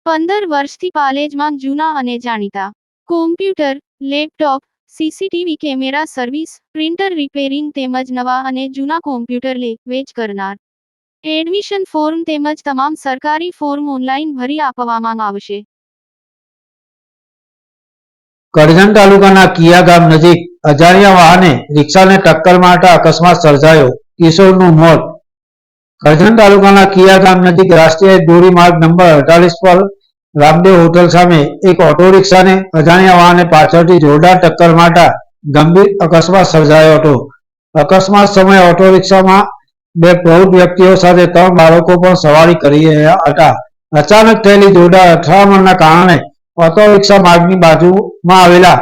15 વર્ષથી પાલેજમાં જૂના અને જાણીતા computer, laptop, CCTV camera service, printer repairing તેમજ નવા અને જૂના કોમ્પ્યુટર લે વેચ કરનાર. એડમિશન ફોર્મ તેમજ તમામ સરકારી ફોર્મ ઓનલાઈન ભરી આપવામાં આવશે. કરજણ તાલુકાના કિયા ગામ નજીક અજાણ્યા વાહને રિક્ષાને ટક્કર મારતા અકસ્માત સર્જાયો. કિશોરનું મોત. કરજણ તાલુકાના કિયા ગામ નજીક રાષ્ટ્રીય ધોરીમાર્ગ નંબર 48 પર રામદેવ હોટલ સામે એક ઓટો રિક્ષાને અજાણ્યા વાહને પાછળથી જોરદાર ટક્કર મારતા ગંભીર અકસ્માત સર્જાયો હતો. અકસ્માત સમયે ઓટો રિક્ષામાં બે પ્રૌઢ વ્યક્તિઓ સાથે 3 બાળકો પણ સવારી કરી રહ્યા હતા. અચાનક થયેલી જોરદાર અથડામણના કારણે ઓટો રિક્ષા માર્ગની બાજુમાં આવેલા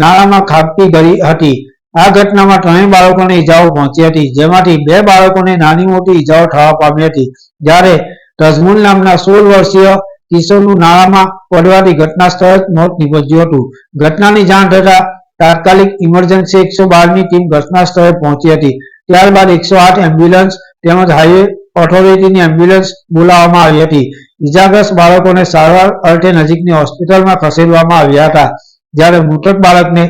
નાળામાં ખાબકી ગઈ હતી. આ ઘટનામાં 3 બાળકોને ઈજાઓ પહોંચી હતી, જેમાંથી 2 બાળકોને નાની મોટી ઈજાઓ થવા પામી હતી, જ્યારે તજમુલ નામના 16 વર્ષીય કિશોરનું નાળામાં પડવાથી ઘટના સ્થળે જ મોત નીપજ્યું હતું. ઘટનાની જાણ થતાં તાત્કાલિક ઇમરજન્સી 112ની ટીમ ઘટના સ્થળે પહોંચી હતી. ત્યારબાદ 108 એમ્બ્યુલન્સ તેમજ હાઈવે ઓથોરિટીની એમ્બ્યુલન્સ બોલાવવામાં આવી હતી. ઈજાગ્રસ્ત બાળકોને સારવાર અર્થે નજીકની હોસ્પિટલમાં ખસેડવામાં આવ્યા હતા, જ્યારે મૃતક બાળકને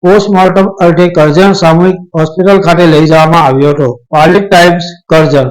પોસ્ટમોર્ટમ અર્થે કરજણ સામૂહિક હોસ્પિટલ ખાતે લઈ જવામાં આવ્યો હતો. પાલેજ ટાઈમ્સ, કરજણ.